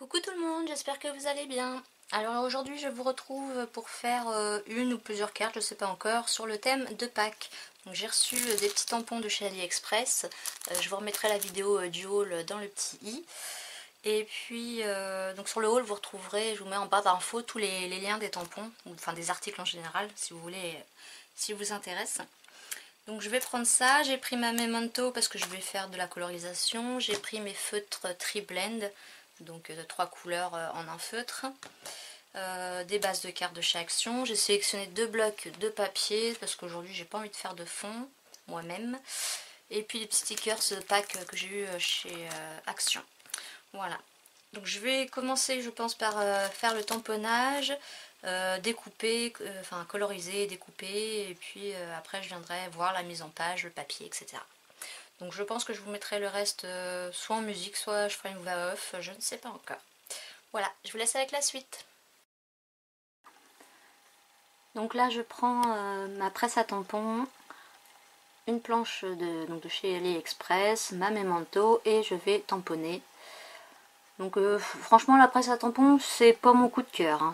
Coucou tout le monde, j'espère que vous allez bien. Alors aujourd'hui je vous retrouve pour faire une ou plusieurs cartes, je sais pas encore, sur le thème de Pâques. Donc j'ai reçu des petits tampons de chez AliExpress, je vous remettrai la vidéo du haul dans le petit i. Et puis donc sur le haul vous retrouverez, je vous mets en barre d'infos tous les liens des tampons, enfin des articles en général si vous voulez, si vous intéresse. Donc je vais prendre ça, j'ai pris ma Memento parce que je vais faire de la colorisation, j'ai pris mes feutres Tri-Blend, donc de 3 couleurs en un feutre, des bases de cartes de chez Action, j'ai sélectionné 2 blocs de papier parce qu'aujourd'hui j'ai pas envie de faire de fond moi-même, et puis les petits stickers pack que j'ai eu chez Action. Voilà, donc je vais commencer je pense par faire le tamponnage, découper, enfin coloriser, découper, et puis après je viendrai voir la mise en page, le papier, etc. Donc je pense que je vous mettrai le reste soit en musique, soit je ferai une voix off, je ne sais pas encore. Voilà, je vous laisse avec la suite. Donc là je prends ma presse à tampons, une planche donc de chez AliExpress, ma Memento, et je vais tamponner. Donc franchement la presse à tampons c'est pas mon coup de cœur, hein.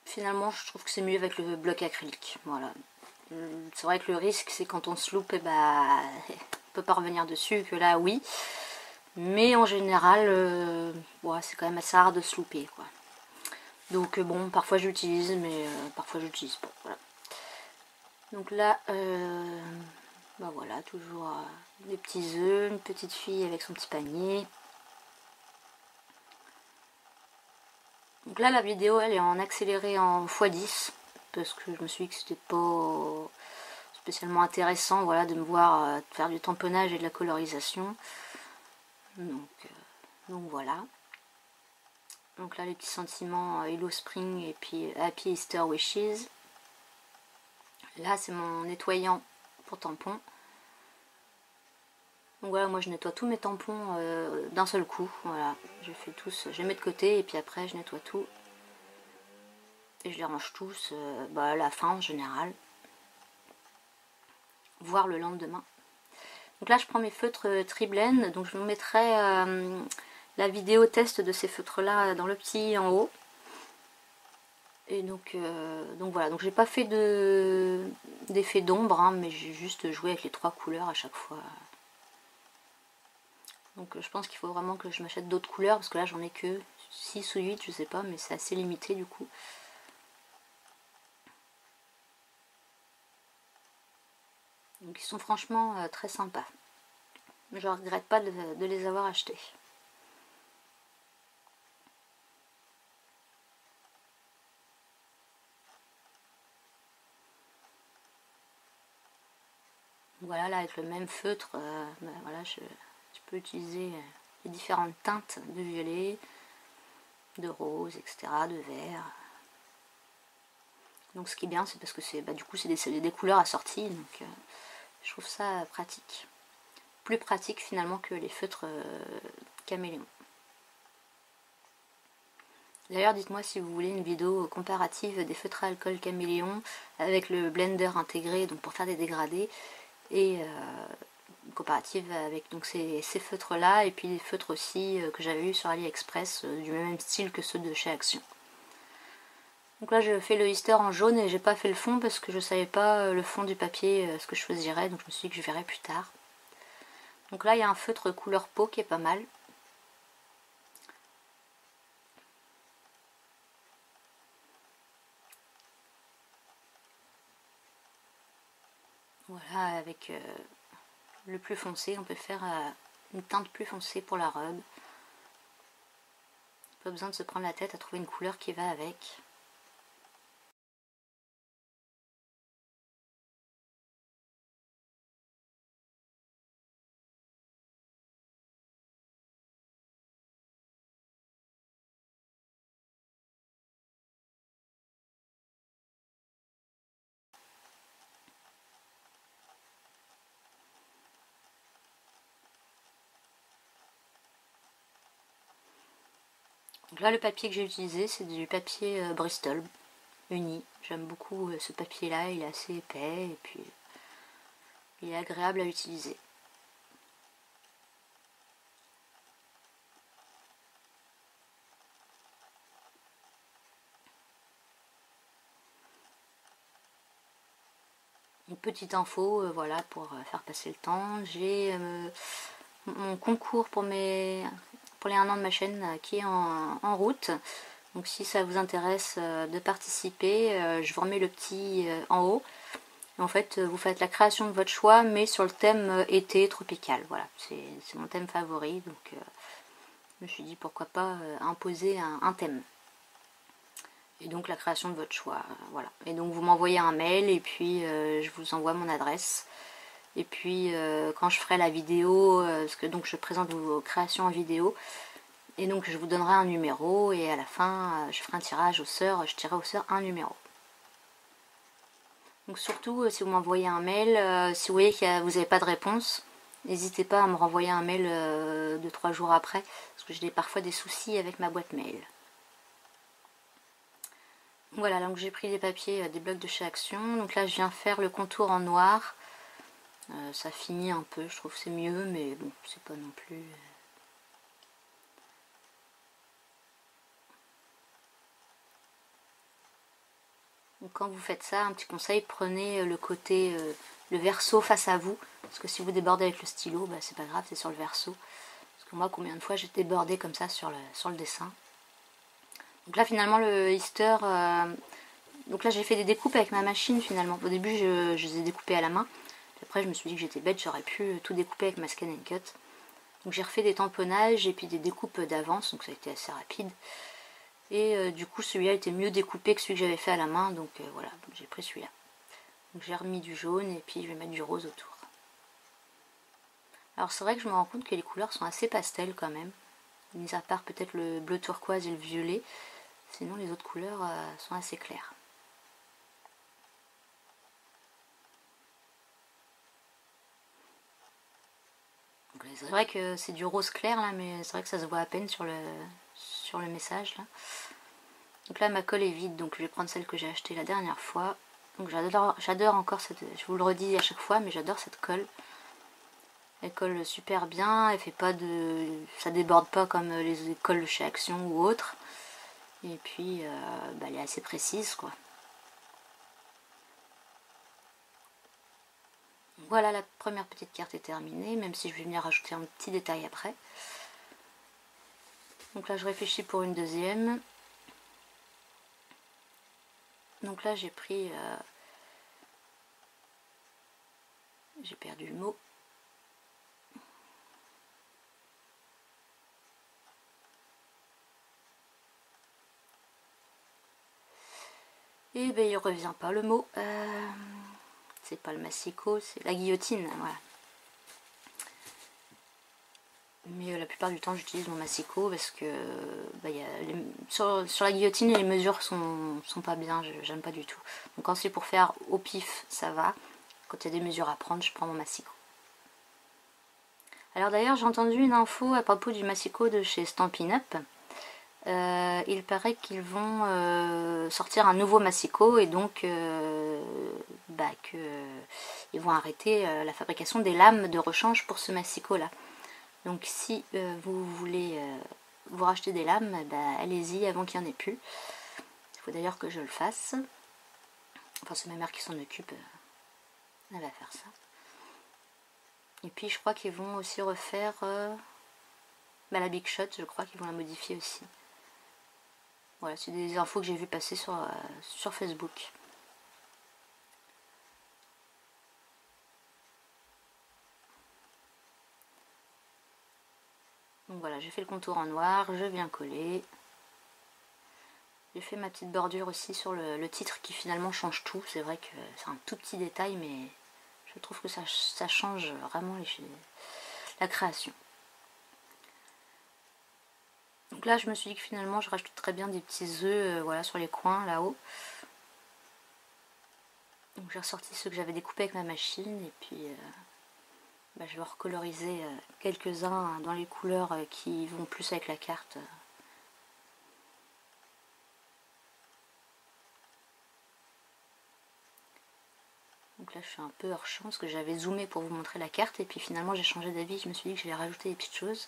Finalement je trouve que c'est mieux avec le bloc acrylique, voilà. C'est vrai que le risque c'est quand on se loupe, et bah, on peut pas revenir dessus, que là oui. Mais en général, ouais, c'est quand même assez rare de se louper, quoi. Donc bon, parfois j'utilise, mais parfois j'utilise pas, voilà. Donc là, bah voilà, toujours des petits œufs, une petite fille avec son petit panier. Donc là la vidéo elle est en accéléré en x10 parce que je me suis dit que c'était pas spécialement intéressant, voilà, de me voir faire du tamponnage et de la colorisation. Donc voilà. Donc là les petits sentiments Hello Spring et puis Happy Easter Wishes. Là c'est mon nettoyant pour tampons. Donc voilà, moi je nettoie tous mes tampons d'un seul coup. Voilà, je fais tous, je les mets de côté et puis après je nettoie tout. Et je les range tous à la fin en général. Voire le lendemain. Donc là je prends mes feutres Tri-Blend. Donc je vous mettrai la vidéo test de ces feutres là dans le petit en haut. Et donc voilà, donc j'ai pas fait d'effet d'ombre, hein, mais j'ai juste joué avec les 3 couleurs à chaque fois. Donc je pense qu'il faut vraiment que je m'achète d'autres couleurs, parce que là j'en ai que 6 ou 8, je sais pas, mais c'est assez limité du coup. Donc ils sont franchement très sympas. Je regrette pas de les avoir achetés. Voilà, là avec le même feutre, voilà, je peux utiliser les différentes teintes de violet, de rose, etc., de vert. Donc ce qui est bien, c'est parce que c'est du coup c'est des couleurs assorties, donc je trouve ça pratique. Plus pratique finalement que les feutres caméléon. D'ailleurs dites-moi si vous voulez une vidéo comparative des feutres à alcool caméléon avec le blender intégré, donc pour faire des dégradés, et comparative avec donc ces feutres là, et puis les feutres aussi que j'avais eu sur AliExpress du même style que ceux de chez Action. Donc là je fais le Easter en jaune et j'ai pas fait le fond parce que je savais pas le fond du papier ce que je choisirais, donc je me suis dit que je verrai plus tard. Donc là il y a un feutre couleur peau qui est pas mal. Voilà, avec le plus foncé, on peut faire une teinte plus foncée pour la robe. Pas besoin de se prendre la tête à trouver une couleur qui va avec. Donc là le papier que j'ai utilisé c'est du papier Bristol uni. J'aime beaucoup ce papier là, il est assez épais et puis il est agréable à utiliser. Une petite info, voilà, pour faire passer le temps. J'ai mon concours pour les 1 an de ma chaîne qui est en route. Donc si ça vous intéresse de participer, je vous remets le petit en haut. En fait, vous faites la création de votre choix, mais sur le thème été tropical. Voilà, c'est mon thème favori. Donc je me suis dit pourquoi pas imposer un thème. Et donc la création de votre choix, voilà. Et donc vous m'envoyez un mail et puis je vous envoie mon adresse. Et puis quand je ferai la vidéo, parce que donc je présente vos créations en vidéo, et donc je vous donnerai un numéro et à la fin je ferai un tirage au sort, je tirerai au sort un numéro. Donc surtout si vous m'envoyez un mail, si vous voyez que vous n'avez pas de réponse, n'hésitez pas à me renvoyer un mail 2-3 jours après, parce que j'ai parfois des soucis avec ma boîte mail. Voilà, donc j'ai pris des papiers, des blocs de chez Action. Donc là, je viens faire le contour en noir. Ça finit un peu, je trouve que c'est mieux, mais bon, c'est pas non plus... Donc quand vous faites ça, un petit conseil, prenez le côté, le verso face à vous. Parce que si vous débordez avec le stylo, bah, c'est pas grave, c'est sur le verso. Parce que moi, combien de fois j'ai débordé comme ça sur le dessin. Donc là, finalement, le Easter... donc là j'ai fait des découpes avec ma machine finalement. Au début je les ai découpées à la main. Puis après je me suis dit que j'étais bête, j'aurais pu tout découper avec ma Scan & Cut. Donc j'ai refait des tamponnages et puis des découpes d'avance, donc ça a été assez rapide. Et du coup celui-là était mieux découpé que celui que j'avais fait à la main, donc voilà, j'ai pris celui-là. Donc j'ai remis du jaune et puis je vais mettre du rose autour. Alors c'est vrai que je me rends compte que les couleurs sont assez pastel quand même. Mis à part peut-être le bleu turquoise et le violet. Sinon les autres couleurs sont assez claires. C'est vrai que c'est du rose clair là, mais c'est vrai que ça se voit à peine sur le message là. Donc là ma colle est vide, donc je vais prendre celle que j'ai achetée la dernière fois. Donc j'adore encore cette, je vous le redis à chaque fois, mais j'adore cette colle. Elle colle super bien, elle fait pas de, ça déborde pas comme les colles chez Action ou autres. Et puis bah, elle est assez précise quoi. Voilà, la première petite carte est terminée, même si je vais venir rajouter un petit détail après. Donc là je réfléchis pour une deuxième. Donc là j'ai pris... j'ai perdu le mot. Et ben il revient pas le mot. C'est pas le massicot, c'est la guillotine, voilà. Mais la plupart du temps j'utilise mon massicot parce que bah, sur la guillotine les mesures sont pas bien, j'aime pas du tout. Donc quand c'est pour faire au pif ça va, quand il y a des mesures à prendre je prends mon massicot. Alors d'ailleurs j'ai entendu une info à propos du massicot de chez Stampin' Up. Il paraît qu'ils vont sortir un nouveau massicot et donc bah, ils vont arrêter la fabrication des lames de rechange pour ce massicot là. Donc si vous voulez vous racheter des lames, bah, allez-y avant qu'il n'y en ait plus. Il faut d'ailleurs que je le fasse. Enfin c'est ma mère qui s'en occupe, elle va faire ça. Et puis je crois qu'ils vont aussi refaire bah, la Big Shot, je crois qu'ils vont la modifier aussi. Voilà, c'est des infos que j'ai vu passer sur Facebook. Donc voilà, j'ai fait le contour en noir, je viens coller. J'ai fait ma petite bordure aussi sur le titre qui finalement change tout. C'est vrai que c'est un tout petit détail, mais je trouve que ça change vraiment la création. Donc là, je me suis dit que finalement, je rajoute très bien des petits œufs voilà, sur les coins, là-haut. Donc j'ai ressorti ceux que j'avais découpés avec ma machine, et puis bah, je vais recoloriser quelques-uns dans les couleurs qui vont plus avec la carte. Donc là, je suis un peu hors champ, parce que j'avais zoomé pour vous montrer la carte, et puis finalement, j'ai changé d'avis, je me suis dit que j'allais rajouter des petites choses.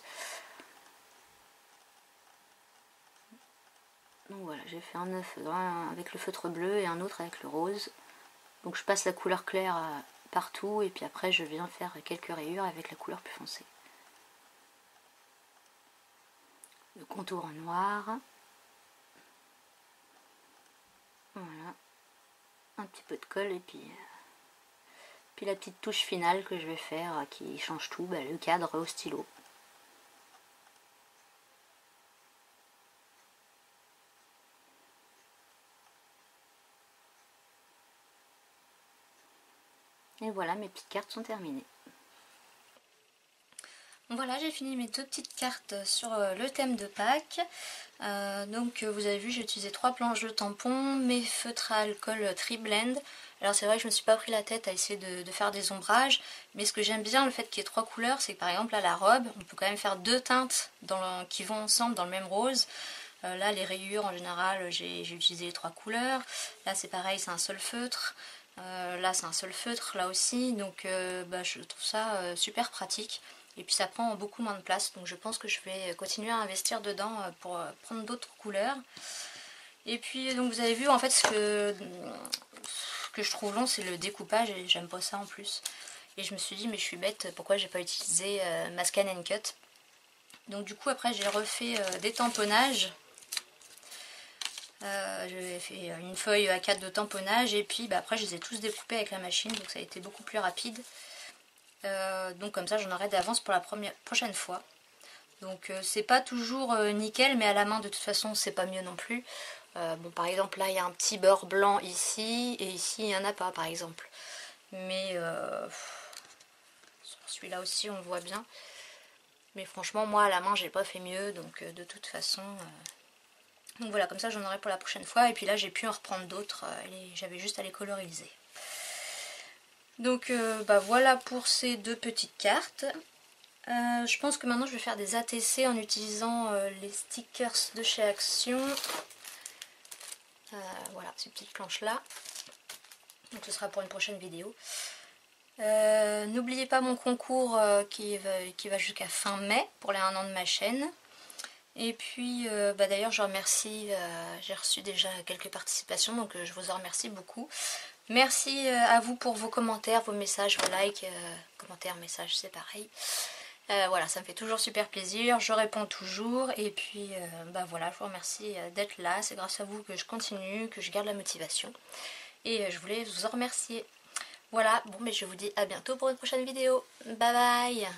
Donc voilà, j'ai fait un œuf avec le feutre bleu et un autre avec le rose. Donc je passe la couleur claire partout et puis après je viens faire quelques rayures avec la couleur plus foncée. Le contour en noir. Voilà. Un petit peu de colle et puis la petite touche finale que je vais faire qui change tout, le cadre au stylo. Et voilà, mes petites cartes sont terminées. Voilà, j'ai fini mes 2 petites cartes sur le thème de Pâques. Donc vous avez vu, j'ai utilisé 3 planches de tampons, mes feutres à alcool Tri-Blend. Alors c'est vrai que je me suis pas pris la tête à essayer de faire des ombrages, mais ce que j'aime bien, le fait qu'il y ait 3 couleurs, c'est que par exemple là la robe, on peut quand même faire 2 teintes qui vont ensemble dans le même rose. Là les rayures en général, j'ai utilisé les 3 couleurs. Là c'est pareil, c'est un seul feutre. Là c'est un seul feutre, là aussi, donc je trouve ça super pratique. Et puis ça prend beaucoup moins de place, donc je pense que je vais continuer à investir dedans pour prendre d'autres couleurs. Et puis donc vous avez vu en fait ce que je trouve long, c'est le découpage et j'aime pas ça en plus. Et je me suis dit mais je suis bête, pourquoi j'ai pas utilisé ma Scan and Cut. Donc du coup après j'ai refait des tamponnages. J'ai fait une feuille A4 de tamponnage et puis après je les ai tous découpés avec la machine, donc ça a été beaucoup plus rapide. Donc comme ça j'en aurai d'avance pour la prochaine fois. Donc c'est pas toujours nickel, mais à la main de toute façon c'est pas mieux non plus. Bon par exemple là il y a un petit beurre blanc ici et ici il n'y en a pas par exemple. Mais sur celui-là aussi on le voit bien. Mais franchement moi à la main j'ai pas fait mieux, donc de toute façon... Donc voilà, comme ça j'en aurai pour la prochaine fois. Et puis là j'ai pu en reprendre d'autres, j'avais juste à les coloriser. Donc voilà pour ces 2 petites cartes. Je pense que maintenant je vais faire des ATC en utilisant les stickers de chez Action. Voilà, ces petites planches là. Donc ce sera pour une prochaine vidéo. N'oubliez pas mon concours qui va jusqu'à fin mai pour les 1 an de ma chaîne. Et puis d'ailleurs je remercie, j'ai reçu déjà quelques participations, donc je vous en remercie beaucoup. Merci à vous pour vos commentaires, vos messages, vos likes, commentaires, messages, c'est pareil. Voilà, ça me fait toujours super plaisir, je réponds toujours et puis voilà, je vous remercie d'être là, c'est grâce à vous que je continue, que je garde la motivation et je voulais vous en remercier. Voilà, bon mais je vous dis à bientôt pour une prochaine vidéo, bye bye.